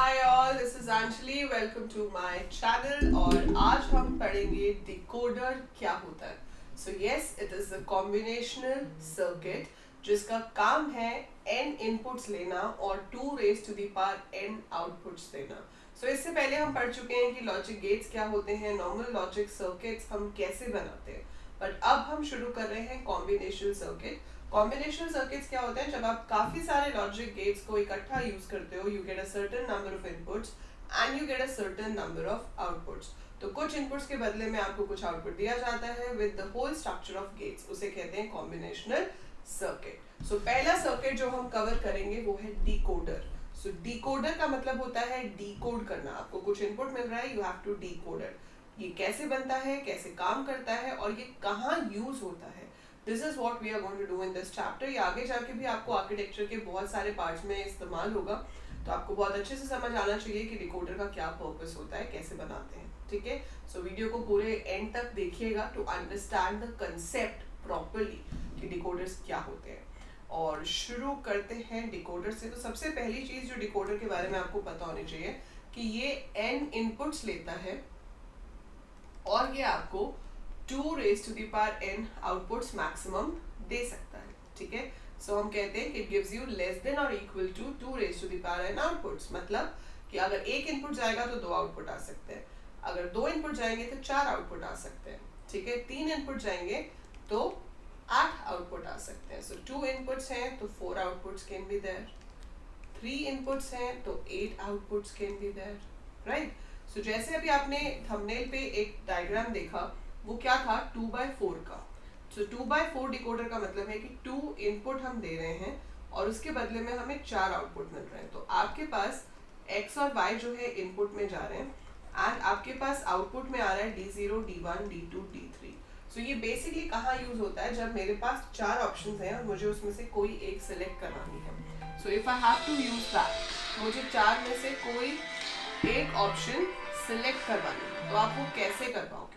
Hi all, this is Anjali. Welcome to my channel. और आज हम पढ़ेंगे डिकोडर क्या होता है। So yes, it is a combinational circuit जिसका काम है n इनपुट्स लेना और 2 raise to the power n outputs देना। सो इससे पहले हम पढ़ चुके हैं कि लॉजिक गेट्स क्या होते हैं, नॉर्मल लॉजिक सर्किट्स हम कैसे बनाते हैं। बट अब हम शुरू कर रहे हैं कॉम्बिनेशनल सर्किट। कॉम्बिनेशनल सर्किट्स क्या होते हैं? जब आप काफी सारे लॉजिक गेट्स को इकट्ठा यूज करते हो, you get a certain number of inputs and you get a certain number of outputs. तो कुछ इनपुट्स के बदले में आपको कुछ आउटपुट दिया जाता है with the whole structure of gates, उसे कहते हैं कॉम्बिनेशनल सर्किट। सो पहला सर्किट जो हम कवर करेंगे वो है डिकोडर। सो डिकोडर का मतलब होता है डिकोड करना। आपको कुछ इनपुट मिल रहा है, you have to decode it. ये कैसे बनता है, कैसे काम करता है और ये कहाँ यूज होता है, this is what we are going to do in this chapter. ये आगे जाके भी आपको आर्किटेक्चर के बहुत सारे पार्ट्स में इस्तेमाल होगा, तो आपको बहुत अच्छे से समझ आना चाहिए कि डिकोडर का क्या पर्पस होता है, कैसे बनाते हैं। ठीक है, सो वीडियो को पूरे एंड तक देखिएगा to understand the concept properly कि डिकोडर्स क्या होते हैं। और शुरू करते हैं डिकोडर से। तो सबसे पहली चीज जो डिकोडर के बारे में आपको पता होनी चाहिए कि ये n इनपुट्स लेता है और ये आपको 2 raise to the power n outputs maximum दे सकता है। ठीक है, सो हम कहते हैं कि it gives you less than और equal to 2 raise to the power n outputs. मतलब कि अगर एक इनपुट जाएगा तो 2 आउटपुट आ सकते हैं, अगर 2 इनपुट जाएंगे तो 4 आउटपुट आ सकते हैं। ठीक है, 3 इनपुट जाएंगे तो 8 आउटपुट आ सकते हैं। सो 2 इनपुट्स हैं तो 4 outputs can be there, 3 inputs हैं तो 8 outputs can be there, right. So जैसे अभी आपने थंबनेल पे एक डायग्राम देखा, वो क्या था? 2/4 का। सो 2/4 डिकोडर का मतलब है कि 2 इनपुट हम दे रहे हैं और उसके बदले में हमें 4 आउटपुट मिल रहे हैं। तो आपके पास x और y जो है इनपुट में जा रहे हैं एंड आपके पास आउटपुट में आ रहा है D0, D1, D2, D3। सो ये बेसिकली कहाँ यूज होता है? जब मेरे पास 4 ऑप्शंस हैं और मुझे उसमें से कोई एक सिलेक्ट करवानी है। So if I have to use that, मुझे 4 में से कोई एक ऑप्शन सिलेक्ट करवानी है, तो आप वो कैसे कर पाओगे?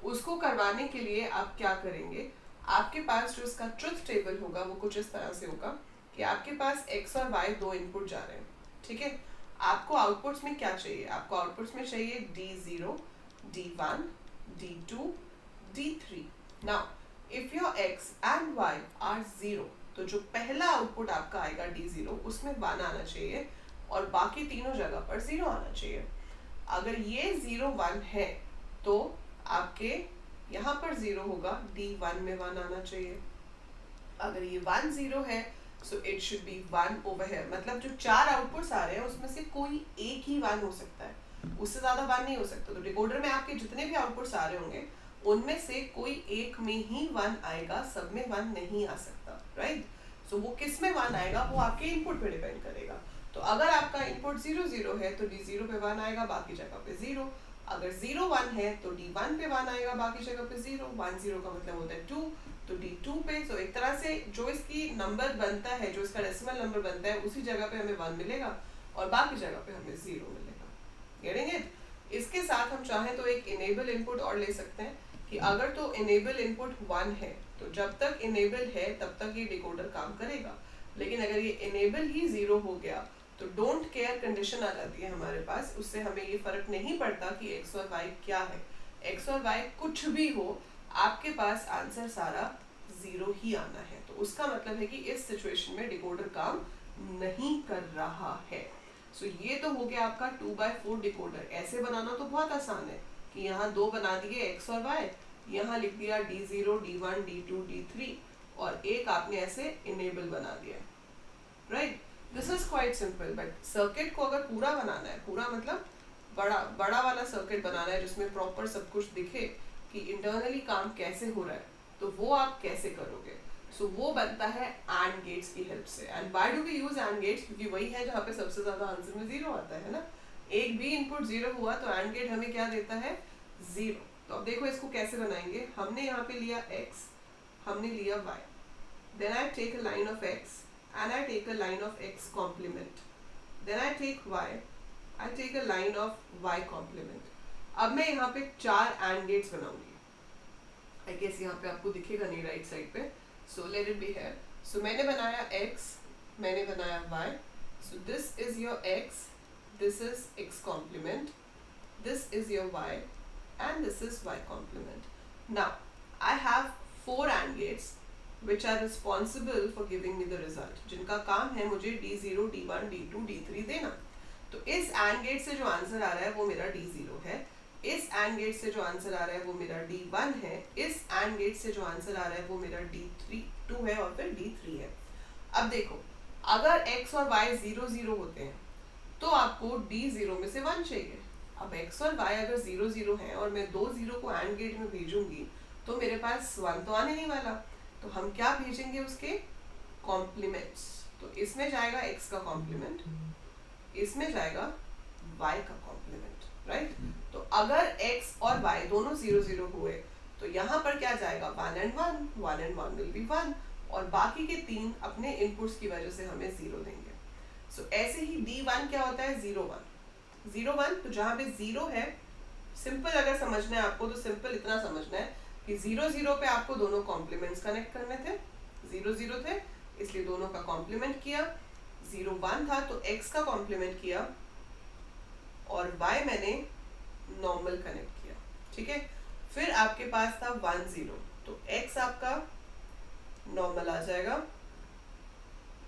उसको करवाने के लिए आप क्या करेंगे? आपके पास जो इसका ट्रुथ टेबल होगा वो कुछ इस तरह से होगा कि आपके पास x और y 2 इनपुट जा रहे हैं। ठीक है, आपको आउटपुट्स में क्या चाहिए? आपको आउटपुट्स में चाहिए D0, D1, D2, D3। Now if your x and y are 0, तो जो पहला आउटपुट आपका आएगा D0, उसमें 1 आना चाहिए और बाकी तीनों जगह पर 0 आना चाहिए। अगर ये 0, 1 है तो आपके यहाँ पर 0 होगा, D1 में 1 आना चाहिए। अगर ये 1, 0 है so it should be 1 over here. मतलब जो 4 आउटपुट्स आ रहे हैं उसमें से कोई एक ही 1 हो सकता है, उससे ज्यादा 1 नहीं हो सकता। तो डिकोडर में आपके जितने भी आउटपुट्स आ रहे होंगे उनमें से कोई एक में ही 1 आएगा, सब में 1 नहीं आ सकता, राइट। सो वो किस में 1 आएगा वो आपके इनपुट पे डिपेंड करेगा। तो अगर आपका इनपुट 0, 0 है तो D0 पे 1 आएगा, बाकी जगह पे 0। अगर 0, 1 है तो D1 पे 1 आएगा, बाकी जगह पे 0। 1, 0 का मतलब होता है 2, तो D2 पे। तो एक तरह से जो इसकी नंबर बनता है, जो इसका डेसिमल नंबर बनता है, उसी जगह पे हमें 1 मिलेगा और बाकी जगह पे हमें 0 मिलेगा। Getting it? इसके साथ हम चाहें तो एक इनेबल इनपुट और ले सकते हैं कि अगर तो इनेबल इनपुट 1 है तो जब तक इनेबल है तब तक ये डिकोडर काम करेगा। लेकिन अगर ये इनेबल ही 0 हो गया तो डोंट केयर कंडीशन आ जाती है हमारे पास। उससे हमें ये फर्क नहीं पड़ता कि x और y क्या है। x और y कुछ भी हो, आपके पास आंसर सारा 0 ही आना है। तो उसका मतलब है कि इस सिचुएशन में डिकोडर काम नहीं कर रहा है। सो ये तो हो गया आपका 2/4 डिकोडर। ऐसे बनाना तो बहुत आसान है कि यहाँ 2 बना दिए x और y, यहाँ लिख दिया D0, D1, D2, D3 और एक आपने ऐसे इनेबल बना दिया, right. This is quite simple. But circuit को अगर पूरा बनाना है, पूरा मतलब बड़ा वाला सर्किट बनाना है जिसमें प्रॉपर सब कुछ दिखे कि इंटरनली काम कैसे हो रहा है, तो वो आप कैसे करोगे? सो वो बनता है एंड गेट्स की हेल्प से। And why do we use and gates? क्योंकि वही है जहाँ पे सबसे ज्यादा आंसर में 0 आता है ना। एक भी इनपुट 0 हुआ तो एंड गेट हमें क्या देता है? 0। तो अब देखो इसको कैसे बनाएंगे। हमने यहाँ पे लिया x, हमने लिया y, then I take a line of x and I take a line of x complement, then I take y, I take a line of y complement। अब मैं यहाँ पे 4 AND गेट्स बनाऊंगी। आई गेस यहाँ पे आपको दिखेगा नहीं राइट साइड पे, so let it be here. So मैंने बनाया x, मैंने बनाया y, so this is your x, this is x complement, this is your y, and this is y complement. Now I have 4 AND gates which are responsible for giving me the result, जिनका काम है मुझे D0, D1, D2, D3 देना. तो इस AND gate से जो answer आ रहा है वो मेरा D0 है, इस AND गेट से जो आंसर आ रहा है वो मेरा D1 है, इस AND गेट से जो आंसर आ रहा है वो मेरा D2 है और फिर D3 है. अब देखो, अगर x और y 0 0 होते हैं तो आपको D0 में से 1 चाहिए. अब x और y अगर 0 0 हैं और मैं 2 0 को AND गेट में भेजूंगी तो मेरे पास 1 तो आने नहीं वाला. तो हम क्या भेजेंगे, उसके कॉम्प्लीमेंट्स. तो इसमें जाएगा x का कॉम्प्लीमेंट, इसमें जाएगा y का कॉम्प्लीमेंट, राइट. तो अगर x और y दोनों 0 0 हुए तो यहाँ पर क्या जाएगा, 1 and 1, 1 and 1 will be 1, और बाकी के 3 अपने इनपुट्स की वजह से हमें 0 देंगे. सो ऐसे ही D1 क्या होता है, 0 1 0 1. तो जहाँ पे 0 है, सिंपल अगर समझना है आपको तो सिंपल इतना समझना है कि 0 0 पे आपको दोनों कॉम्प्लीमेंट्स कनेक्ट करने थे. 0 0 थे इसलिए दोनों का कॉम्प्लीमेंट किया. 0 1 था तो x का कॉम्प्लीमेंट किया और y मैंने नॉर्मल कनेक्ट किया. ठीक है. फिर आपके पास था 1 0, तो x आपका नॉर्मल आ जाएगा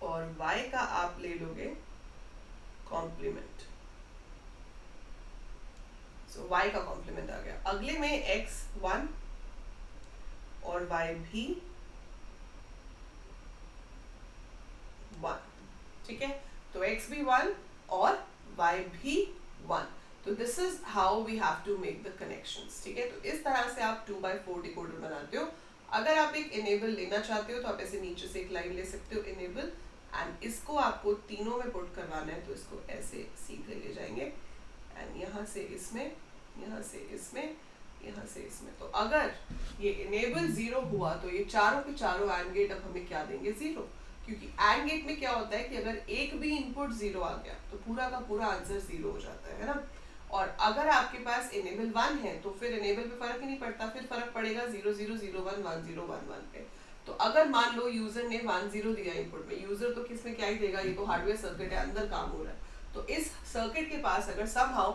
और y का आप ले लोगे कॉम्प्लीमेंट. सो y का कॉम्प्लीमेंट आ गया. अगले में x 1 और y भी 1. ठीक है. तो x भी 1 और y भी 1. तो this is how we have to make the connections. ठीक है. तो इस तरह से आप 2x4 डिकोडर बनाते हो. अगर आप एक इनेबल लेना चाहते हो तो आप ऐसे नीचे से एक लाइन ले सकते हो, इनेबल, एंड इसको आपको तीनों में पुट करवाना है. तो इसको ऐसे सीधे ले जाएंगे एंड यहाँ से इसमें, यहाँ से इसमें, यहाँ से इसमें. तो अगर ये इनेबल 0 हुआ तो ये चारों के चारों AND गेट अब हमें क्या देंगे, 0. क्योंकि AND गेट में क्या होता है कि अगर एक भी इनपुट 0 आ गया तो पूरा का पूरा आंसर 0 हो जाता है ना. और अगर आपके पास इनेबल 1 है तो फिर इनेबल पे फर्क ही नहीं पड़ता, फिर फर्क पड़ेगा 0 0 0 1 1 0 1 1 पे. तो अगर मान लो यूजर ने 1 0 दिया इनपुट में, यूजर तो किस में क्या ही देगा, ये तो हार्डवेयर सर्किट है, अंदर काम हो रहा है. तो इस सर्किट के पास अगर समहाउ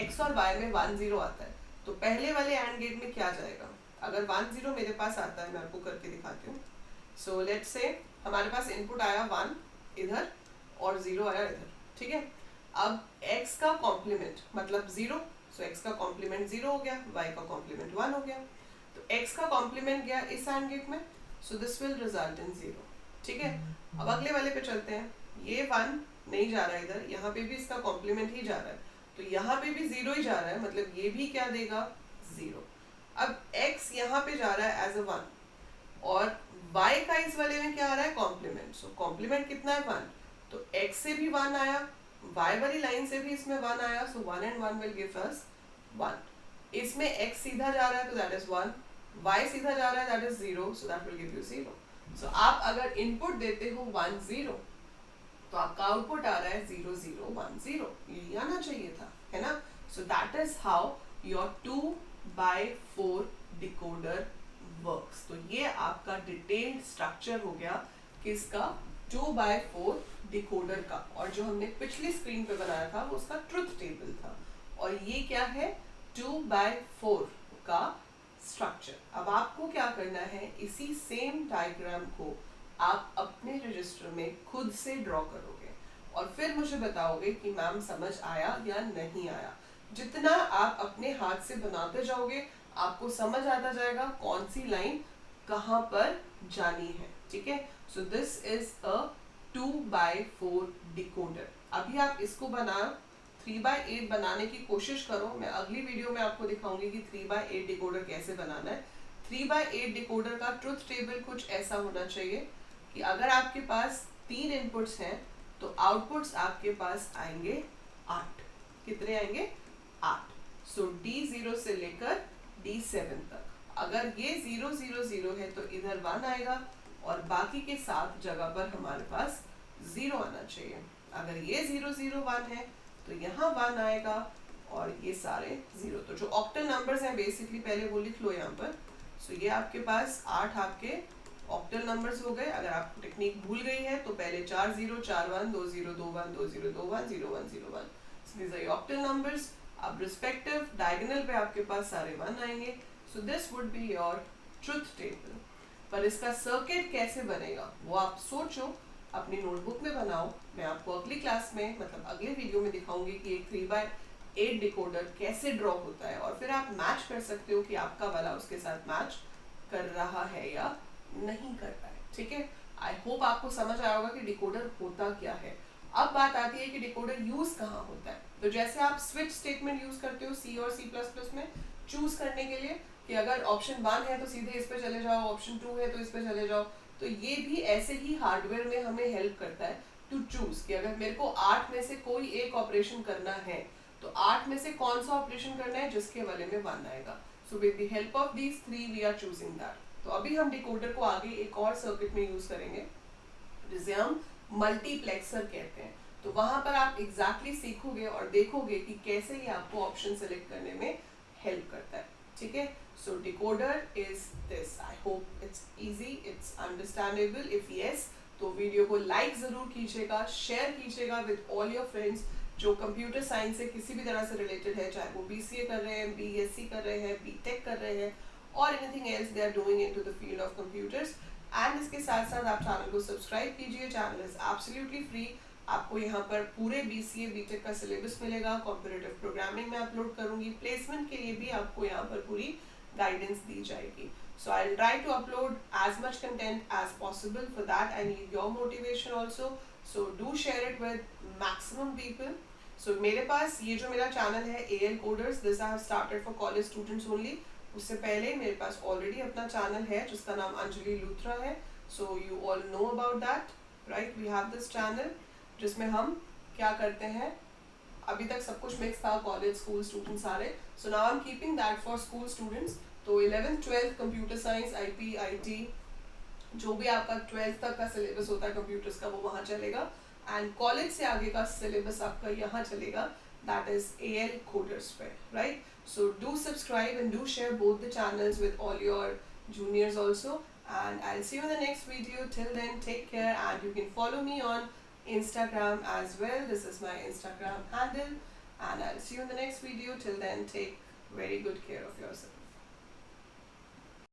x और y में 1 0 आता है तो पहले वाले AND गेट में क्या जाएगा. अगर 1 0 मेरे पास आता है, मैं आपको करके दिखाती हूँ. सो लेट्स से हमारे पास इनपुट आया 1 इधर और 0 आया इधर. ठीक है. अब x का कॉम्प्लीमेंट मतलब 0, सो x का कॉम्प्लीमेंट 0 हो गया, y का कॉम्प्लीमेंट 1 हो गया. तो x का कॉम्प्लीमेंट गया इस AND गेट में, so this will result in 0. ठीक है. अब अगले वाले पे चलते हैं. ये 1 नहीं जा रहा है इधर, यहाँ पे भी इसका कॉम्प्लीमेंट ही जा रहा है, तो यहाँ पे भी 0 ही जा रहा है, मतलब ये भी क्या देगा, 0. अब x यहाँ पे जा रहा है एज अ 1 और y का इस वाले में क्या आ रहा है, कॉम्प्लीमेंट. सो कॉम्प्लीमेंट कितना है, 1. तो x से भी 1 आया, y वाली लाइन से भी इसमें 1 आया, सो 1 and 1 will give us 1. इसमें x सीधा जा रहा है तो that is 1, y सीधा जा रहा है that is 0, so that will give you 0. so आप अगर इनपुट देते हो 1 0 तो आपका आउटपुट आ रहा है 0 0 1 0. यही आना चाहिए था, है ना. so that is how your 2x4 decoder works. तो ये आपका डिटेल्ड स्ट्रक्चर हो गया किसका, 2x4 डिकोडर का. और जो हमने पिछली स्क्रीन पे बनाया था वो उसका ट्रुथ टेबल था, और ये क्या है, 2x4 का स्ट्रक्चर. अब आपको क्या करना है, इसी सेम डायग्राम को आप अपने रजिस्टर में खुद से ड्रॉ करोगे और फिर मुझे बताओगे कि मैम समझ आया या नहीं आया. जितना आप अपने हाथ से बनाते जाओगे आपको समझ आता जाएगा कौन सी लाइन कहाँ पर जानी है. ठीक है. सो this is a 2x4 decoder. अभी आप इसको बना 3x8 बनाने की कोशिश करो. मैं अगली वीडियो में आपको दिखाऊंगी कि 3x8 डिकोडर कैसे बनाना है. 3x8 डिकोडर का ट्रुथ टेबल कुछ ऐसा होना चाहिए कि अगर आपके पास 3 इनपुट्स हैं तो आउटपुट्स आपके पास आएंगे 8. कितने आएंगे, 8. सो D0 से लेकर D7 तक. अगर ये 0 0 0 है तो इधर 1 आएगा और बाकी के 7 जगह पर हमारे पास 0 आना चाहिए. अगर ये 0 0 1 है तो यहाँ 1 आएगा और ये सारे 0. तो जो ऑक्टल नंबर्स हैं बेसिकली पहले वो लिख लो यहाँ पर. सो ये आपके पास 8 आपके ऑक्टल नंबर्स हो गए. अगर आपको टेक्निक भूल गई है तो पहले 4 0 4 1 2 0 2 1 2 0 2 1 0 1 0 1. these are your octal numbers. अब रिस्पेक्टिव डायगोनल पे आपके पास सारे 1 आएंगे. So this would be your truth table. पर इसका सर्किट कैसे बनेगा वो आप सोचो, अपनी नोटबुक में बनाओ. मैं आपको अगली क्लास में मतलब अगले वीडियो में दिखाऊंगी कि एक 3x8 डिकोडर कैसे ड्रॉ होता है, और फिर आप मैच कर सकते हो कि आपका वाला उसके साथ मैच कर रहा है या नहीं कर रहा है. ठीक है, आई होप आपको समझ आया होगा कि डिकोडर होता क्या है. अब बात आती है कि डिकोडर यूज कहाँ होता है. तो जैसे आप स्विच स्टेटमेंट यूज करते हो सी और C++ में चूज करने के लिए कि अगर ऑप्शन 1 है तो सीधे इस पे चले जाओ, ऑप्शन 2 है तो इस पे चले जाओ. तो ये भी ऐसे ही हार्डवेयर में हमें हेल्प करता है टू चूज कि अगर मेरे को 8 में से कोई एक ऑपरेशन करना है तो 8 में से कौन सा ऑपरेशन करना है जिसके वाले में 1 आएगा. So with the help of these 3 we are choosing that. तो अभी हम डिकोडर को आगे एक और सर्किट में यूज करेंगे जिसे हम मल्टीप्लेक्सर कहते हैं. तो वहां पर आप एग्जैक्टली सीखोगे और देखोगे कि कैसे ये आपको ऑप्शन सेलेक्ट करने में हेल्प करता है. ठीक है, so decoder is this. I hope it's easy, it's understandable. If yes, तो वीडियो को लाइक जरूर कीजिएगा, शेयर कीजिएगा विद ऑल योर फ्रेंड्स जो कंप्यूटर साइंस से किसी भी तरह से रिलेटेड है, चाहे वो BCA कर रहे हैं, BSc कर रहे हैं, BTech कर रहे हैं और anything else they are doing into the field of computers. And इसके साथ साथ आप चैनल को सब्सक्राइब कीजिए. Channel is absolutely free. आपको यहाँ पर पूरे BCA BTech का सिलेबस मिलेगा. कॉम्पिटिटिव प्रोग्रामिंग में अपलोड करूंगी. प्लेसमेंट के लिए भी आपको यहाँ पर पूरी गाइडेंस दी जाएगी. So I'll try to upload as much content as possible. For that I need your motivation also. So do share it with maximum people. So मेरे पास ये जो मेरा चैनल है AL Coders, this I have started for college students only. उससे पहले मेरे पास already अपना channel है जिसका नाम अंजलि लूथरा है. So you all know about that, right? We have this channel जिसमें हम क्या करते हैं, अभी तक सब कुछ मिक्स था, कॉलेज स्कूल स्टूडेंट्स सारे. So now I am keeping that for school students. तो 11th 12th computer science IP IT जो भी आपका 12th तक का सिलेबस होता है कंप्यूटर्स का वो वहाँ चलेगा. एंड कॉलेज से आगे का सिलेबस आपका यहाँ चलेगा, दैट इज AL Coders पे, right. So do subscribe and do share both the channels with all your juniors also. And I'll see you in the next video. Till then, take care, and you can follow me on Instagram as well. This is my Instagram handle, and I'll see you in the next video. Till then, take very good care of yourself.